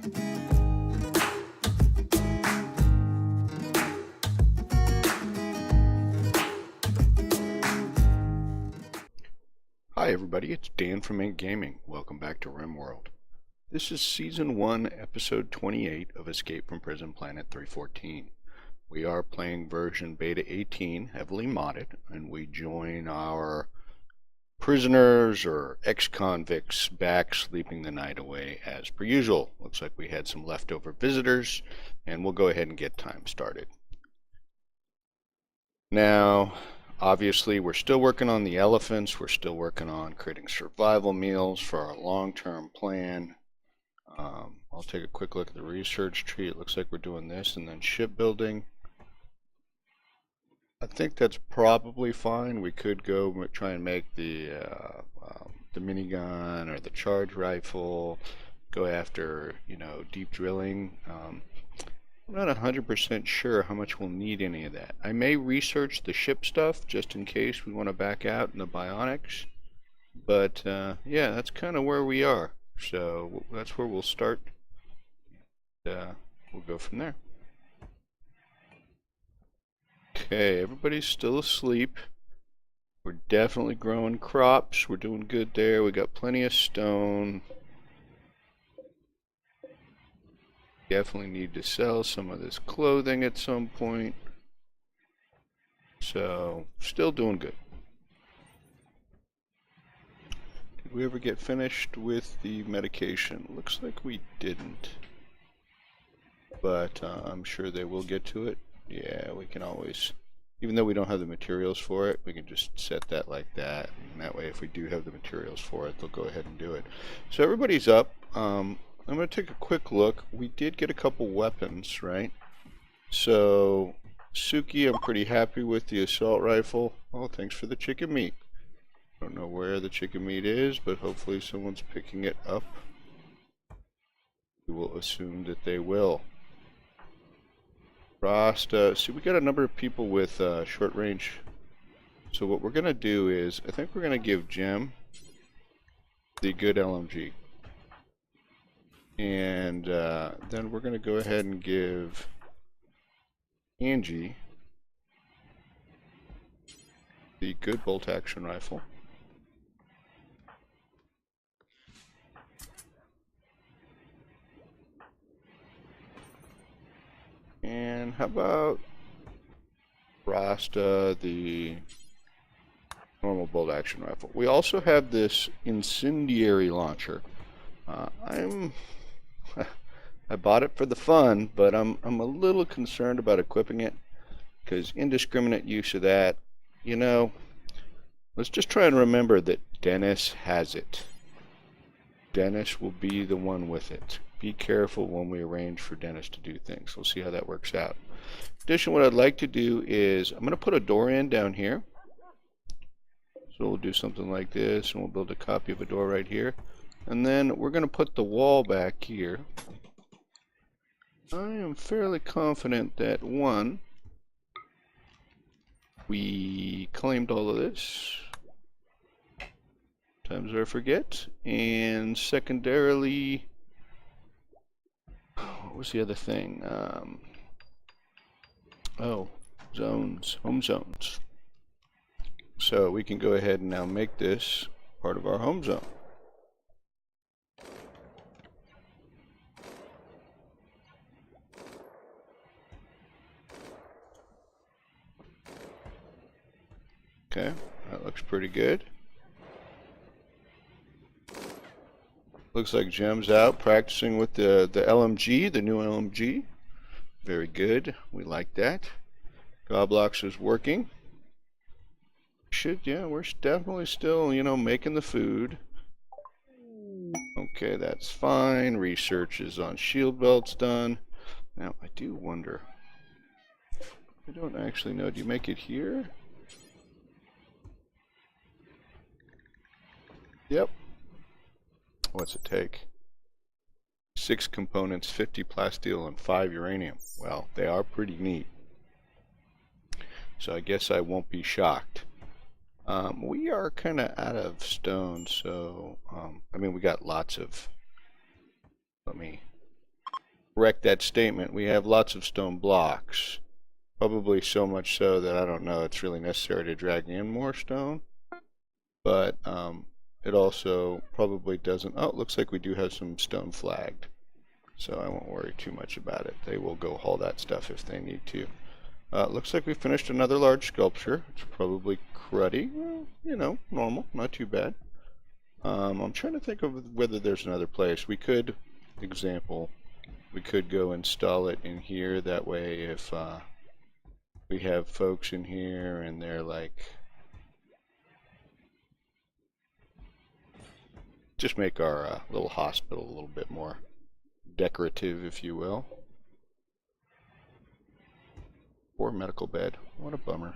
Hi everybody, it's Dan from Ink Gaming. Welcome back to Rimworld. This is Season 1, Episode 28 of Escape from Prison Planet 314. We are playing version Beta 18, heavily modded, and we join our prisoners or ex-convicts back sleeping the night away as per usual. Looks like we had some leftover visitors, and we'll go ahead and get time started. Now, obviously, we're still working on the elephants. We're still working on creating survival meals for our long-term plan. I'll take a quick look at the research tree. It looks like we're doing this and then shipbuilding. I think that's probably fine. We could go try and make the minigun or the charge rifle. Go after, deep drilling. I'm not 100% sure how much we'll need any of that. I may research the ship stuff just in case we want to back out in the bionics. But yeah, that's kind of where we are. So that's where we'll start. We'll go from there. Okay, everybody's still asleep. We're definitely growing crops. We're doing good there. We got plenty of stone. Definitely need to sell some of this clothing at some point. So, still doing good. Did we ever get finished with the medication? Looks like we didn't. But I'm sure they will get to it. Yeah, we can always, even though we don't have the materials for it, we can just set that like that. And that way, if we do have the materials for it, they'll go ahead and do it. So everybody's up. I'm going to take a quick look. We did get a couple weapons, right? So, Suki, I'm pretty happy with the assault rifle. Oh, thanks for the chicken meat. I don't know where the chicken meat is, but hopefully someone's picking it up. We will assume that they will. Rasta, see, we got a number of people with short range. So what we're going to do is, I think we're going to give Jim the good LMG. And then we're going to go ahead and give Angie the good bolt action rifle. And how about Rasta the normal bolt action rifle? We also have this incendiary launcher. I bought it for the fun, but I'm a little concerned about equipping it because indiscriminate use of that, let's just try and remember that Dennis has it. Dennis will be the one with it. Be careful when we arrange for Dennis to do things. We'll see how that works out. In addition, what I'd like to do is I'm going to put a door in down here. So we'll do something like this, and we'll build a copy of a door right here. And then we're going to put the wall back here. I am fairly confident that, one, we claimed all of this. Times I forget. And secondarily, what was the other thing? Zones, home zones. So we can go ahead and now make this part of our home zone. Okay, that looks pretty good. Looks like Jem's out practicing with the LMG, the new LMG. Very good. We like that. Goblox is working. Yeah, we're definitely still, making the food. Okay, that's fine. Research is on shield belts done. Now, I do wonder. I don't actually know. Do you make it here? Yep. What's it take? 6 components, 50 plasteel, and 5 uranium. Well, they are pretty neat. So I guess I won't be shocked. We are kind of out of stone, so, we got lots of, let me correct that statement. We have lots of stone blocks. Probably so much so that I don't know it's really necessary to drag in more stone. But it also probably doesn't. Oh, it looks like we do have some stone flagged. So I won't worry too much about it. They will go haul that stuff if they need to. Looks like we finished another large sculpture. It's probably cruddy. Well, you know, normal. Not too bad. I'm trying to think of whether there's another place. We could, example, we could go install it in here. That way if we have folks in here and they're like, just make our little hospital a little bit more decorative, if you will. Or medical bed. What a bummer.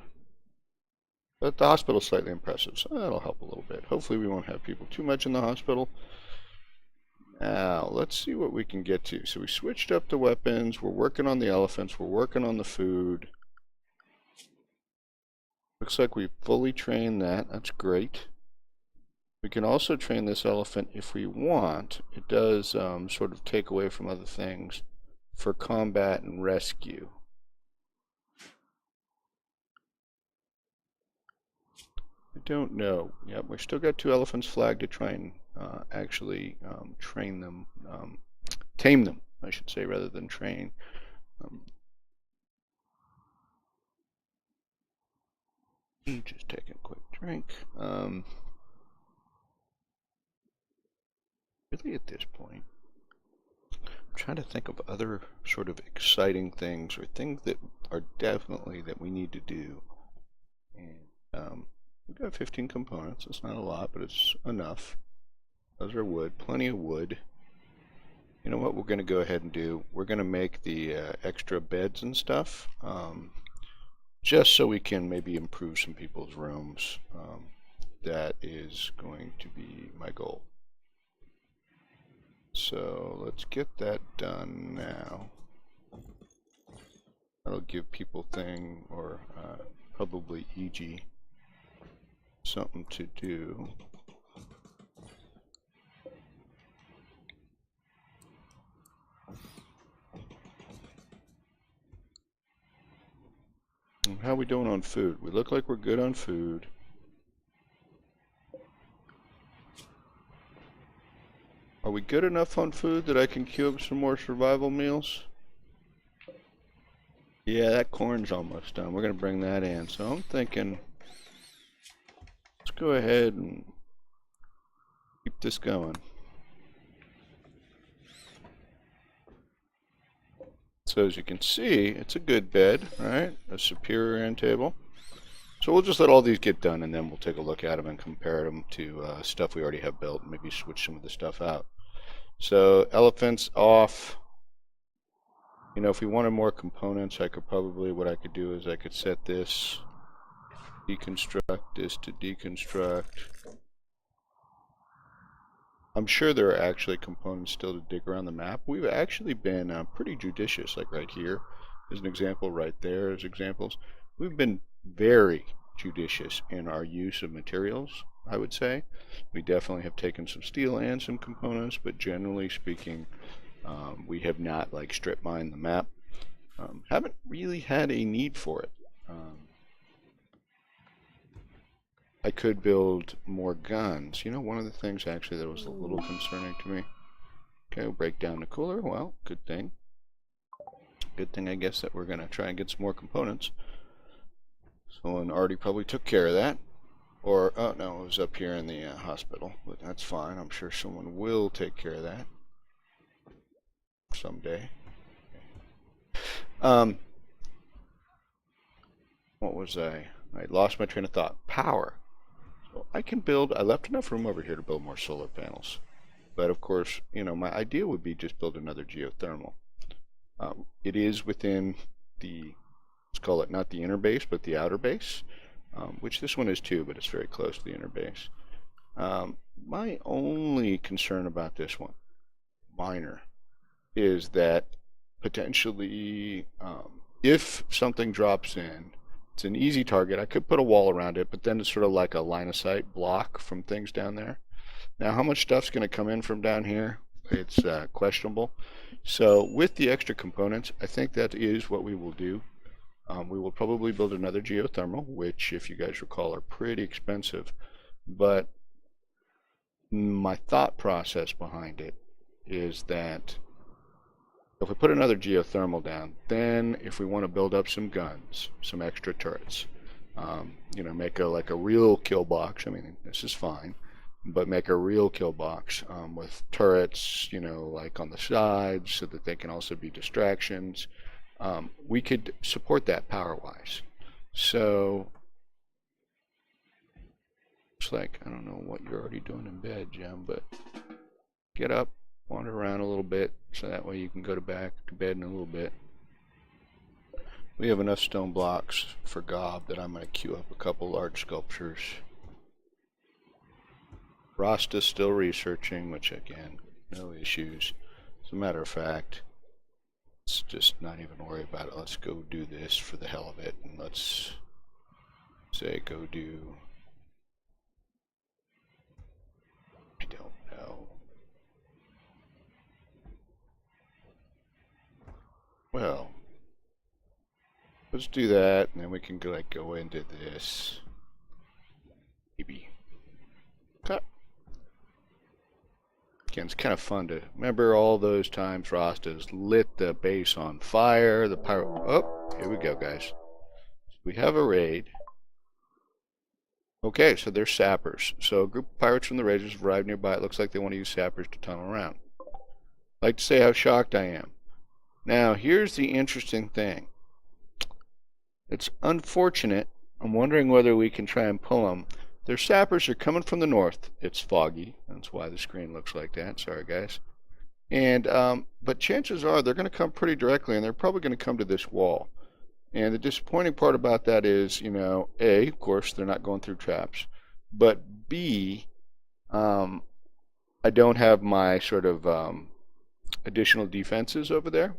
But the hospital's slightly impressive, so that'll help a little bit. Hopefully we won't have people too much in the hospital. Now, let's see what we can get to. So we switched up the weapons. We're working on the elephants. We're working on the food. Looks like we fully trained that. That's great. We can also train this elephant if we want. It does sort of take away from other things for combat and rescue. I don't know. Yep, we've still got 2 elephants flagged to try and actually train them, tame them, I should say, rather than train. Just take a quick drink. Really at this point, I'm trying to think of other sort of exciting things or things that are definitely that we need to do. And we've got 15 components. It's not a lot, but it's enough. Those are wood, plenty of wood. You know what we're going to go ahead and do? We're going to make the extra beds and stuff, just so we can maybe improve some people's rooms. That is going to be my goal. So let's get that done now. That'll give people probably EG something to do. And how are we doing on food? We look like we're good on food. Are we good enough on food that I can queue up some more survival meals? Yeah, that corn's almost done. We're going to bring that in. So I'm thinking, let's go ahead and keep this going. So as you can see, it's a good bed, right? A superior end table. So we'll just let all these get done and then we'll take a look at them and compare them to stuff we already have built and maybe switch some of the stuff out. So elephants off. You know, if we wanted more components, I could probably, what I could do is I could set this, deconstruct this to deconstruct. I'm sure there are actually components still to dig around the map. We've actually been pretty judicious, like right here is an example, right there is examples. We've been very judicious in our use of materials, I would say. We definitely have taken some steel and some components, but generally speaking, we have not like strip mined the map. Haven't really had a need for it. I could build more guns. You know, one of the things actually that was a little concerning to me. Okay, we'll break down the cooler. Well, good thing. Good thing, I guess, that we're going to try and get some more components. Someone already probably took care of that. Or, oh no, it was up here in the hospital. But that's fine. I'm sure someone will take care of that someday. What was I lost my train of thought. Power. So I can build, I left enough room over here to build more solar panels. But of course, you know, my idea would be just build another geothermal. It is within the, let's call it not the inner base, but the outer base, which this one is too, but it's very close to the inner base. My only concern about this one, minor, is that potentially if something drops in, it's an easy target. I could put a wall around it, but then it's sort of like a line of sight block from things down there. Now, how much stuff's going to come in from down here? it's questionable. So with the extra components, I think that is what we will do. We will probably build another geothermal, which, if you guys recall, are pretty expensive. But my thought process behind it is that if we put another geothermal down, then if we want to build up some guns, some extra turrets, you know, make like a real kill box. I mean, this is fine, but make a real kill box with turrets, you know, like on the sides, so that they can also be distractions. We could support that power-wise. So it's like, I don't know what you're already doing in bed, Jim, but get up, wander around a little bit, so that way you can go back to bed in a little bit. We have enough stone blocks for Gob that I'm going to queue up a couple large sculptures. Rasta's still researching, which again, no issues. As a matter of fact, let's just not even worry about it. Let's go do this for the hell of it, and let's say go do, I don't know. Well, let's do that, and then we can go into this. Maybe. Cut. Again, it's kind of fun to remember all those times Rasta's lit the base on fire. The pirate. Oh, here we go, guys. We have a raid. Okay, so they're sappers. So a group of pirates from the raiders have arrived nearby. It looks like they want to use sappers to tunnel around. I'd like to say how shocked I am. Now, here's the interesting thing. It's unfortunate. I'm wondering whether we can try and pull them. Their sappers are coming from the north. It's foggy. That's why the screen looks like that. Sorry, guys. And but chances are they're going to come pretty directly, and they're probably going to come to this wall. And the disappointing part about that is, you know, A, of course, they're not going through traps. But B, I don't have my sort of additional defenses over there.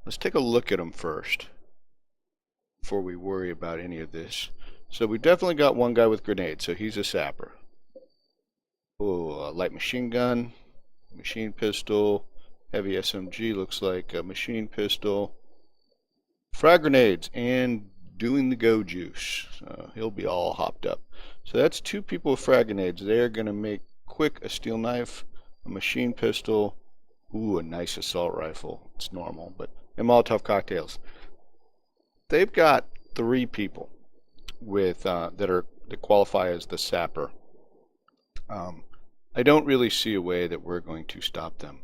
Let's take a look at them first before we worry about any of this. So we definitely got one guy with grenades, so he's a sapper. Oh, a light machine gun, machine pistol, heavy SMG, looks like a machine pistol, frag grenades, and doing the go juice. So he'll be all hopped up. So that's two people with frag grenades. They're going to make quick a steel knife, a machine pistol, ooh, a nice assault rifle. It's normal, but and Molotov cocktails. They've got 3 people with that qualify as the sapper. I don't really see a way that we're going to stop them.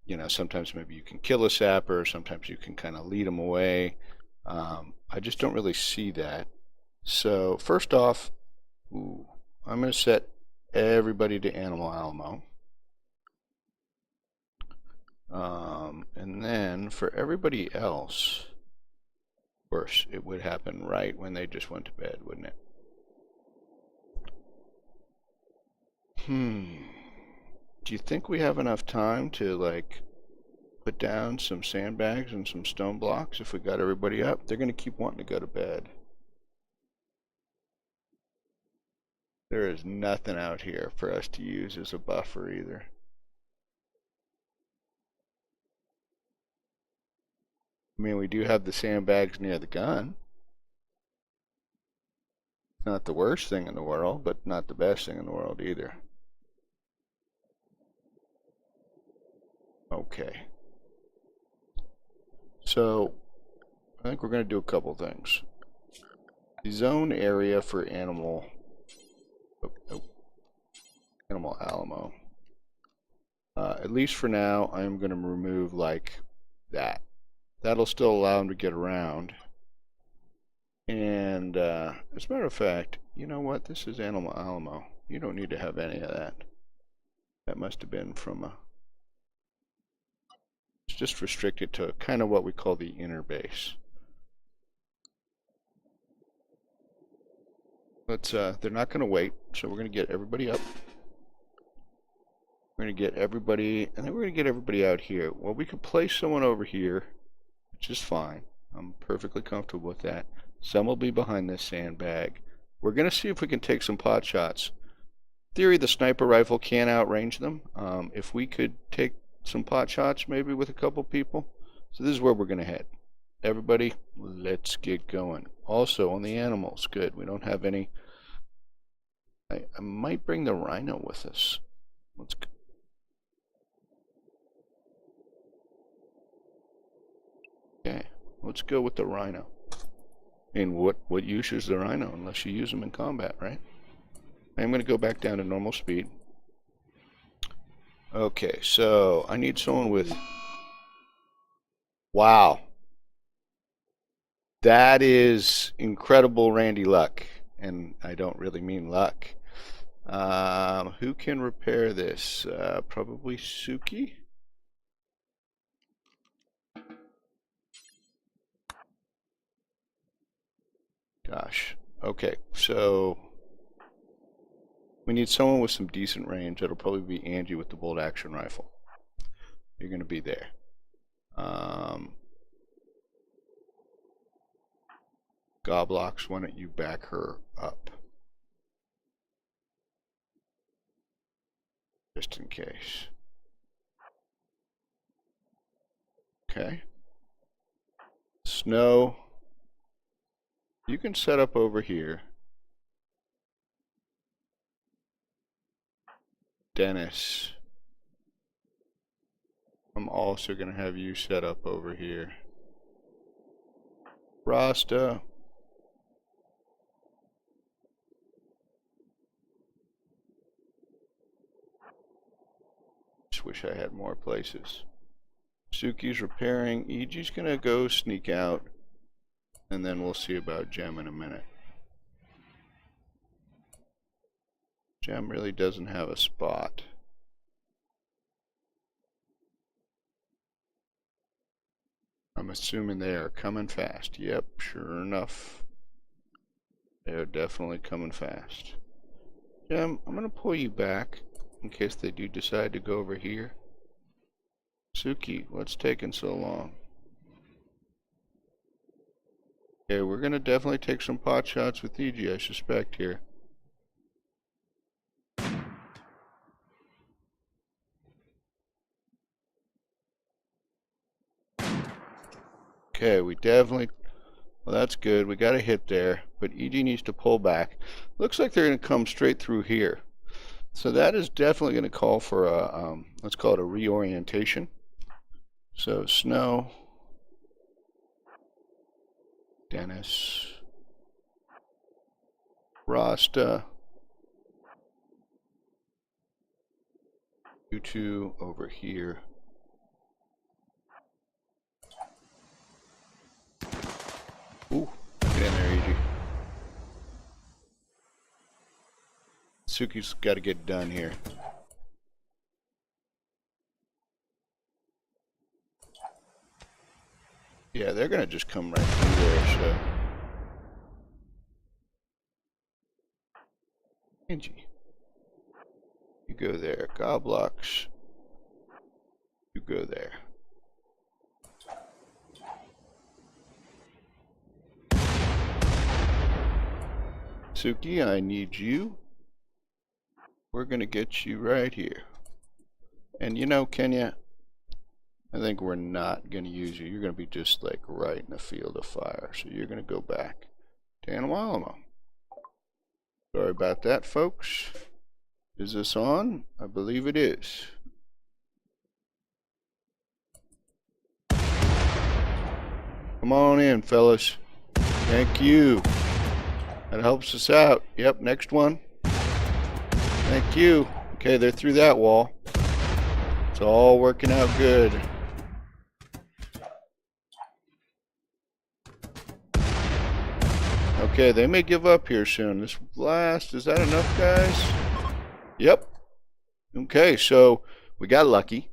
You know, sometimes maybe you can kill a sapper, sometimes you can kind of lead them away. I just don't really see that. So first off, I'm going to set everybody to Animal Alamo. And then for everybody else, of course, it would happen right when they just went to bed, wouldn't it? Do you think we have enough time to, like, put down some sandbags and some stone blocks if we got everybody up? They're going to keep wanting to go to bed. There is nothing out here for us to use as a buffer either. I mean, we do have the sandbags near the gun. Not the worst thing in the world, but not the best thing in the world either. Okay. So, I think we're going to do a couple things. The zone area for Animal Alamo. At least for now, I'm going to remove like that. That'll still allow them to get around. And as a matter of fact, you know what? This is Animal Alamo. You don't need to have any of that. That must have been from a... It's just restricted to kind of what we call the inner base. Let's, they're not going to wait, so we're going to get everybody up. We're going to get everybody, and then we're going to get everybody out here. Well, we could place someone over here, which is fine. I'm perfectly comfortable with that. Some will be behind this sandbag. We're going to see if we can take some pot shots. theory, the sniper rifle can outrange them. If we could take some pot shots maybe with a couple people. So this is where we're going to head. Everybody, let's get going. Also, on the animals, good. We don't have any. I might bring the rhino with us. Let's go. Okay, let's go with the rhino. And what use is the rhino unless you use them in combat, right? I'm going to go back down to normal speed. Okay, so I need someone with... Wow. That is incredible Randy luck. And I don't really mean luck. Who can repair this? Probably Suki? Gosh. Okay, so we need someone with some decent range. That'll probably be Angie with the bolt action rifle. You're going to be there. Goblox, why don't you back her up? Just in case. Okay. Snow, you can set up over here. Dennis, I'm also going to have you set up over here. Rasta, just wish I had more places. Suki's repairing. Iji's going to go sneak out, and then we'll see about Gem in a minute. Gem really doesn't have a spot. I'm assuming they are coming fast. Yep, sure enough. They're definitely coming fast. Gem, I'm going to pull you back in case they do decide to go over here. Suki, what's taking so long? Okay, we're going to definitely take some pot shots with Iji, I suspect, here. Okay, we definitely... Well, that's good. We got a hit there, but Iji needs to pull back. Looks like they're going to come straight through here. So that is definitely going to call for a, let's call it a reorientation. So Snow, Dennis, Rasta, you two over here. Ooh, get in there, Iji. Suki's got to get done here. Yeah, they're going to just come right through there, so. Angie, you go there. Goblox, you go there. Suki, I need you. We're going to get you right here. And you know, Kenya, I think we're not going to use you. You're going to be just like right in the field of fire. So you're going to go back to Anawalamo. Sorry about that, folks. Is this on? I believe it is. Come on in, fellas. Thank you. That helps us out. Yep, next one. Thank you. Okay, they're through that wall. It's all working out good. Okay, they may give up here soon. This blast, is that enough, guys? Yep. Okay, so we got lucky.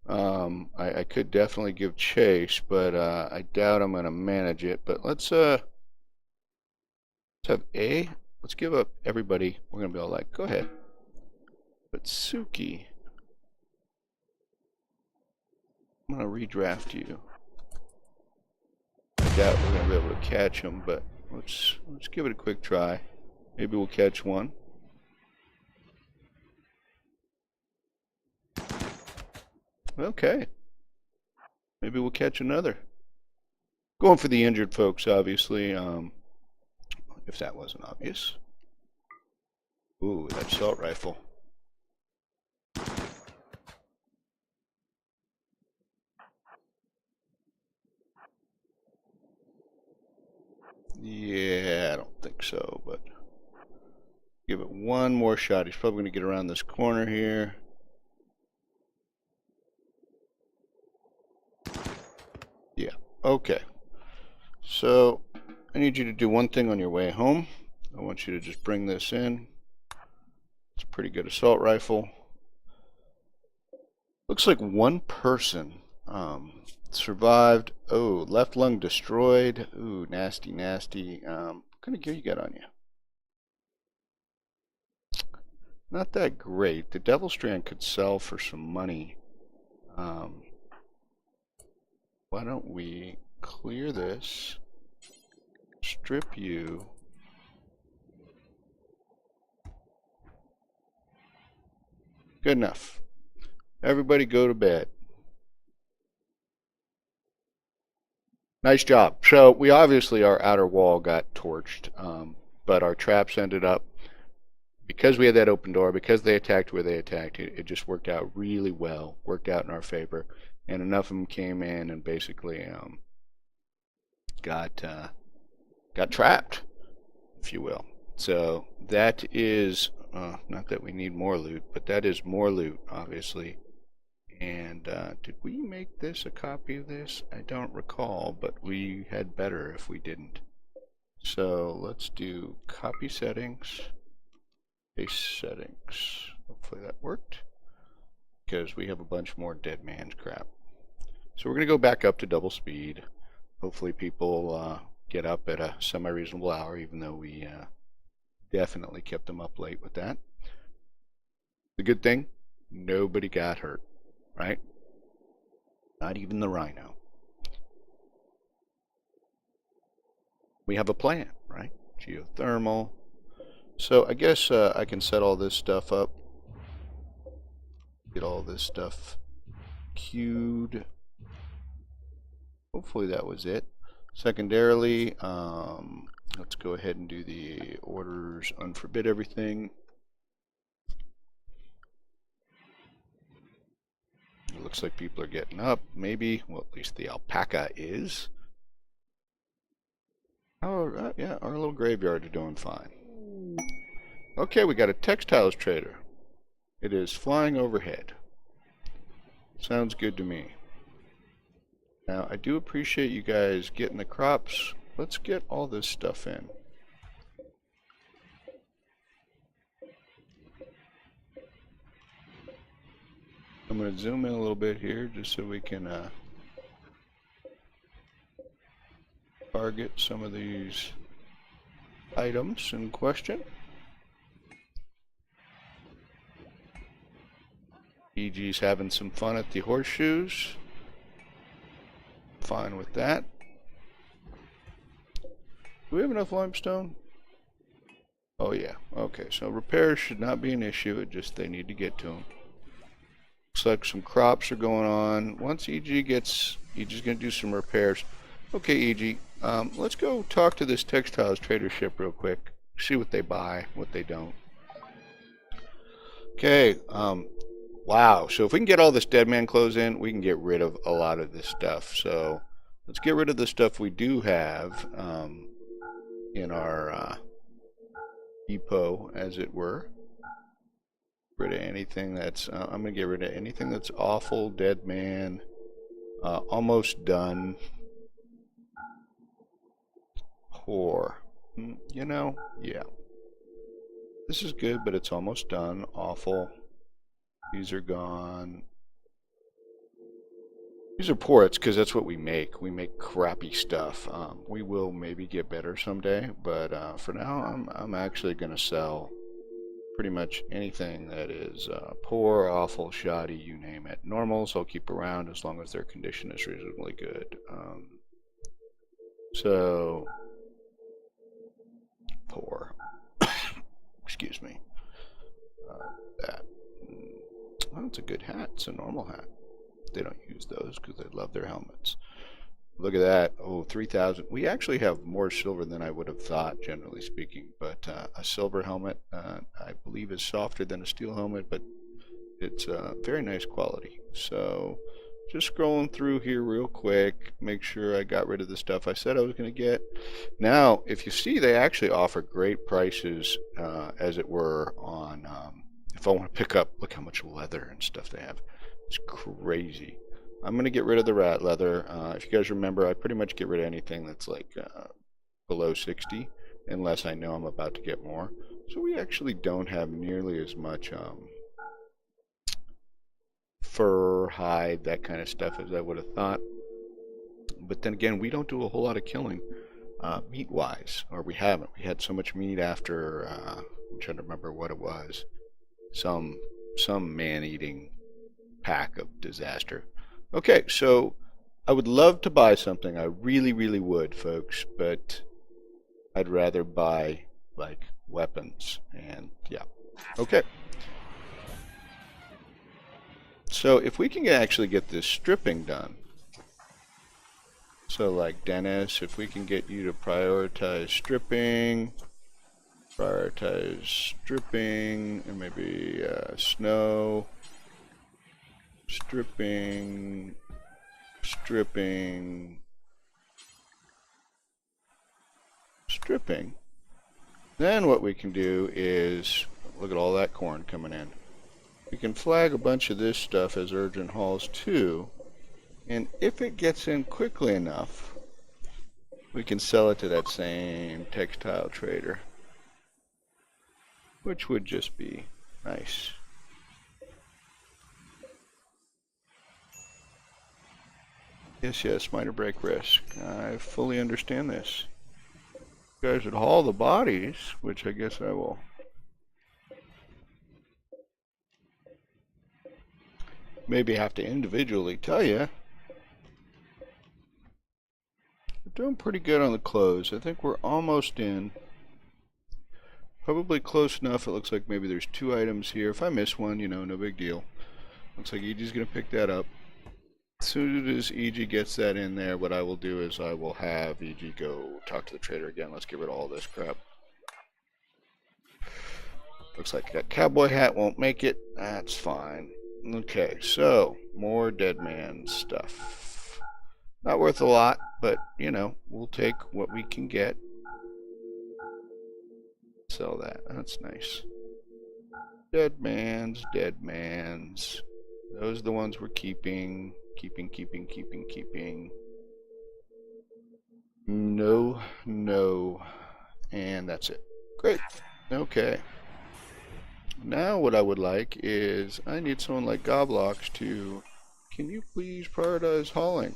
I could definitely give chase, but I doubt I'm going to manage it. But let's have A. Let's give up everybody. We're going to be all like, go ahead. But Suki, I'm going to redraft you. I doubt we're going to be able to catch him, but let's give it a quick try. Maybe we'll catch one. Okay. Maybe we'll catch another. Going for the injured folks, obviously. If that wasn't obvious. Ooh, that assault rifle. Yeah, I don't think so, but give it one more shot. He's probably going to get around this corner here. Yeah, okay. So I need you to do one thing on your way home. I want you to just bring this in. It's a pretty good assault rifle. Looks like one person survived. Oh, left lung destroyed. Ooh, nasty, nasty. What kind of gear you got on you? Not that great. The Devil Strand could sell for some money. Um, why don't we clear this, strip you. Good enough. Everybody go to bed. Nice job. So we obviously, our outer wall got torched, but our traps ended up, because we had that open door, because they attacked where they attacked, it just worked out really well, worked out in our favor, and enough of them came in and basically got trapped, if you will. So that is, not that we need more loot, but that is more loot, obviously. And did we make this a copy of this? I don't recall, but we had better if we didn't. So let's do copy settings, paste settings. Hopefully that worked, because we have a bunch more dead man's crap. So we're going to go back up to double speed. Hopefully people get up at a semi-reasonable hour, even though we definitely kept them up late with that. The good thing, nobody got hurt, right? Not even the rhino. We have a plan, right? Geothermal. So I guess I can set all this stuff up. Get all this stuff queued. Hopefully that was it. Secondarily, let's go ahead and do the orders, unforbid everything. It looks like people are getting up, maybe. Well, at least the alpaca is. Oh, yeah, our little graveyard are doing fine. Okay, we got a textiles trader. It is flying overhead. Sounds good to me. Now, I do appreciate you guys getting the crops. Let's get all this stuff in. I'm going to zoom in a little bit here just so we can target some of these items in question. EG's having some fun at the horseshoes. Fine with that. Do we have enough limestone? Oh yeah, okay, so repairs should not be an issue, it just they need to get to them. Looks like some crops are going on. Once EG's going to do some repairs. Okay, EG, let's go talk to this textiles trader ship real quick. See what they buy, what they don't. Okay, wow, so if we can get all this dead man clothes in, we can get rid of a lot of this stuff. So let's get rid of the stuff we do have in our depot, as it were. Rid of anything that's I'm gonna get rid of anything that's awful, dead man, almost done, poor. You know, yeah, this is good, but it's almost done. Awful. These are gone. These are poor. It's because that's what we make. We make crappy stuff. We will maybe get better someday, but for now, I'm actually gonna sell pretty much anything that is poor, awful, shoddy, you name it. Normals I'll keep around as long as their condition is reasonably good. So, poor. Excuse me. That. Oh, it's a good hat. It's a normal hat. They don't use those because they love their helmets. Look at that. Oh, 3,000. We actually have more silver than I would have thought, generally speaking. But a silver helmet, I believe, is softer than a steel helmet, but it's very nice quality. So just scrolling through here real quick, make sure I got rid of the stuff I said I was going to get. Now, if you see, they actually offer great prices, as it were, on if I want to pick up, look how much leather and stuff they have. It's crazy. I'm going to get rid of the rat leather. If you guys remember, I pretty much get rid of anything that's like below 60, unless I know I'm about to get more. So we actually don't have nearly as much fur, hide, that kind of stuff as I would have thought. But then again, we don't do a whole lot of killing meat-wise, or we haven't. We had so much meat after, I'm trying to remember what it was, some man-eating pack of disaster. Okay, so I would love to buy something. I really, really would, folks, but I'd rather buy, like, weapons, and yeah. Okay. So if we can actually get this stripping done, so like Dennis, if we can get you to prioritize stripping, and maybe snow, stripping, then what we can do is, look at all that corn coming in. We can flag a bunch of this stuff as urgent hauls too, and if it gets in quickly enough, we can sell it to that same textile trader, which would just be nice. Yes, minor break risk. I fully understand this. You guys would haul the bodies, which I guess I will. Maybe have to individually tell you. We're doing pretty good on the clothes. I think we're almost in. Probably close enough. It looks like maybe there's 2 items here. If I miss one, you know, no big deal. Looks like EG's going to pick that up. As soon as EG gets that in there, what I will do is I will have EG go talk to the trader again. Let's get rid of all this crap. Looks like that cowboy hat won't make it. That's fine. Okay, so more dead man stuff. Not worth a lot, but you know, we'll take what we can get. Sell that. That's nice. Dead mans. Those are the ones we're keeping. Keeping. No. And that's it. Great. Okay. Now what I would like is, I need someone like Goblox to, can you please prioritize hauling?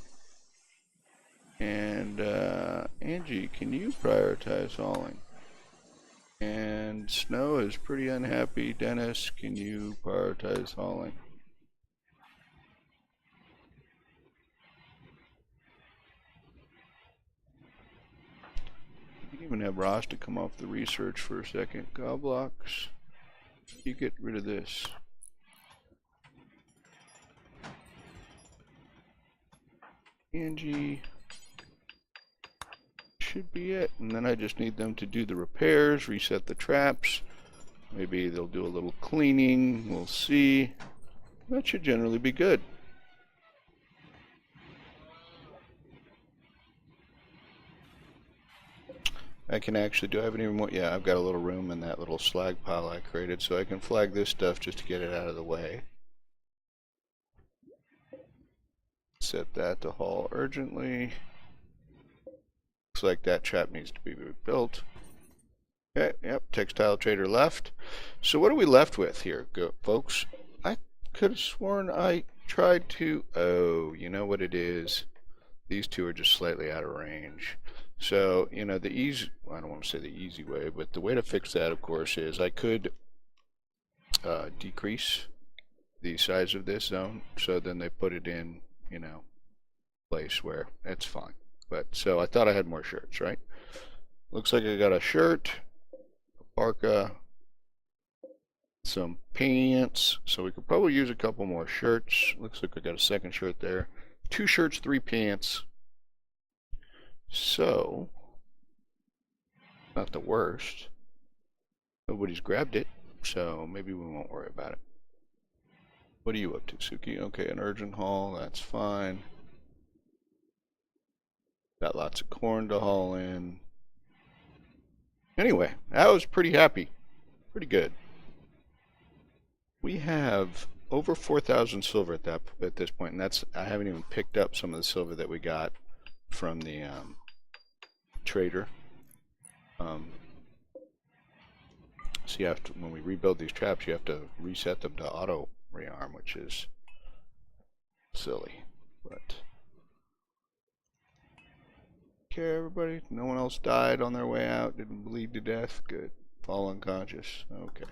And Angie, can you prioritize hauling? And Snow is pretty unhappy. Dennis, can you prioritize hauling? You can even have Ross to come off the research for a second. Goblox, you get rid of this. Angie should be it, and then I just need them to do the repairs, reset the traps. Maybe they'll do a little cleaning. We'll see. That should generally be good. I can actually, do I have any more? Yeah, I've got a little room in that little slag pile I created, so I can flag this stuff just to get it out of the way. Set that to haul urgently. Looks like that trap needs to be rebuilt. Okay, yep, textile trader left. So what are we left with here, folks? I could have sworn I tried to, oh, you know what it is? These two are just slightly out of range. So, you know, the easy, well, I don't want to say the easy way, but the way to fix that, of course, is I could decrease the size of this zone, so then they put it in, you know, place where it's fine. But, so I thought I had more shirts, right? Looks like I got a shirt, a parka, some pants. So we could probably use a couple more shirts. Looks like we got a second shirt there. 2 shirts, 3 pants. So, not the worst. Nobody's grabbed it, so maybe we won't worry about it. What are you up to, Suki? Okay, an urgent haul, that's fine. Got lots of corn to haul in. Anyway, I was pretty happy. Pretty good. We have over 4,000 silver at this point, and that's, I haven't even picked up some of the silver that we got from the trader. So you have to, when we rebuild these traps, you have to reset them to auto rearm, which is silly. But okay, everybody. No one else died on their way out. Didn't bleed to death. Good. Fall unconscious. Okay.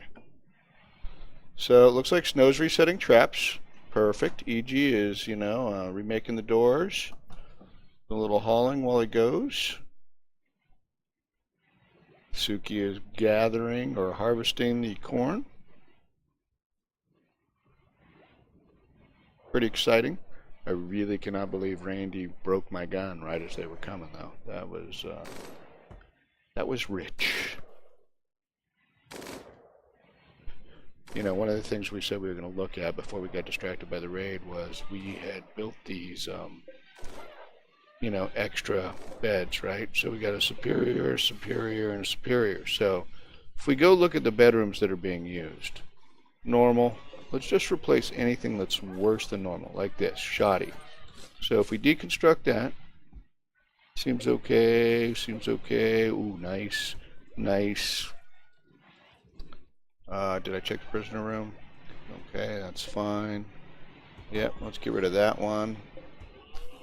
So it looks like Snow's resetting traps. Perfect. EG is, you know, remaking the doors. A little hauling while he goes. Suki is gathering or harvesting the corn. Pretty exciting. I really cannot believe Randy broke my gun right as they were coming, though. That was rich. You know, one of the things we said we were going to look at before we got distracted by the raid was we had built these, you know, extra beds, right? So we got a superior, superior, and a superior. So if we go look at the bedrooms that are being used, normal, let's just replace anything that's worse than normal, like this, shoddy. So if we deconstruct that, seems okay, seems okay. Ooh, nice, nice. Did I check the prisoner room? Okay, that's fine. Yep, let's get rid of that one.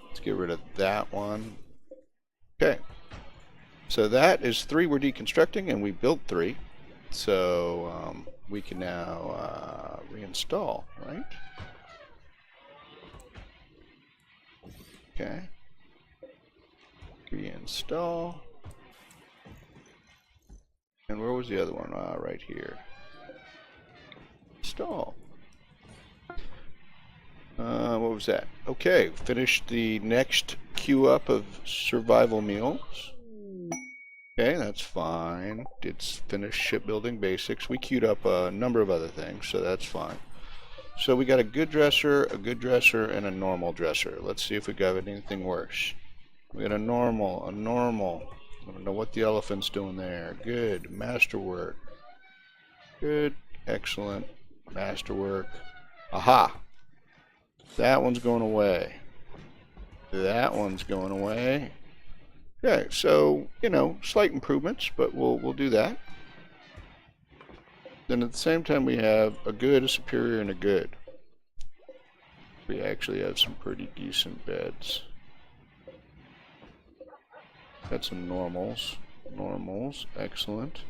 Let's get rid of that one. Okay. So that is 3 we're deconstructing, and we built 3. So we can now reinstall, right? Okay. Reinstall. And where was the other one? Right here. Install. What was that? Okay, finished the next queue up of survival meals. Okay, that's fine. It's finished shipbuilding basics. We queued up a number of other things, so that's fine. So we got a good dresser, and a normal dresser. Let's see if we got anything worse. We got a normal. I don't know what the elephant's doing there. Good. Masterwork. Good. Excellent. Masterwork. Aha! That one's going away. That one's going away. Okay, so, you know, slight improvements, but we'll do that. Then at the same time we have a good, a superior, and a good. We actually have some pretty decent beds. Got some normals. Normals, excellent.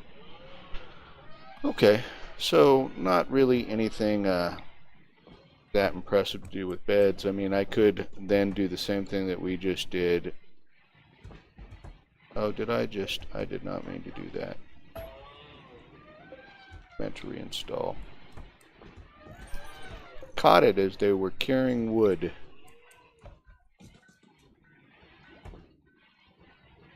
Okay, so not really anything that impressive to do with beds. I mean, I could then do the same thing that we just did. Oh, I did not mean to do that. Meant to reinstall. Caught it as they were carrying wood.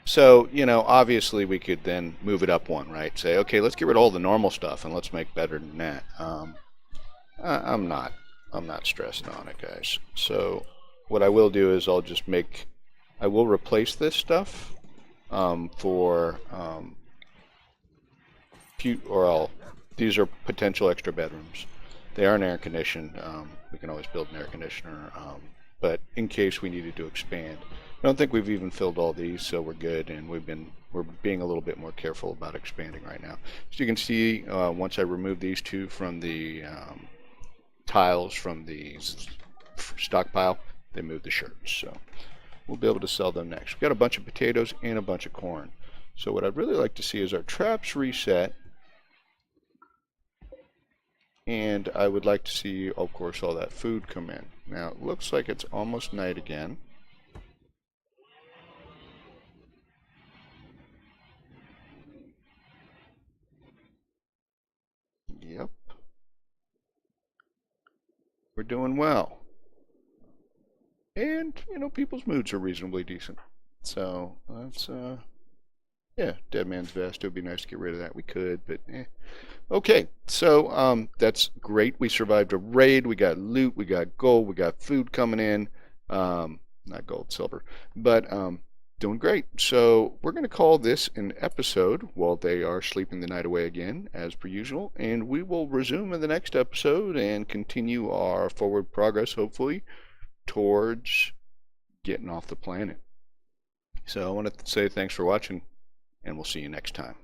So, you know, obviously we could then move it up one, right? Say, okay, let's get rid of all the normal stuff and let's make better than that. I'm not stressing on it, guys. So what I will do is I will replace this stuff these are potential extra bedrooms. They aren't air conditioned. We can always build an air conditioner, but in case we needed to expand. I don't think we've even filled all these, so we're good, and we're being a little bit more careful about expanding right now. So you can see once I remove these 2 from the tiles from the stockpile, they move the shirts. So we'll be able to sell them next. We've got a bunch of potatoes and a bunch of corn. So what I'd really like to see is our traps reset. And I would like to see, of course, all that food come in. Now, it looks like it's almost night again. Yep. We're doing well. And, people's moods are reasonably decent. So, that's, yeah, Dead Man's Vest. It would be nice to get rid of that. We could, but eh. Okay, so that's great. We survived a raid. We got loot. We got gold. We got food coming in. Not gold, silver, but doing great. So we're going to call this an episode while they are sleeping the night away again, as per usual, and we will resume in the next episode and continue our forward progress, hopefully, towards getting off the planet. So I want to say thanks for watching, and we'll see you next time.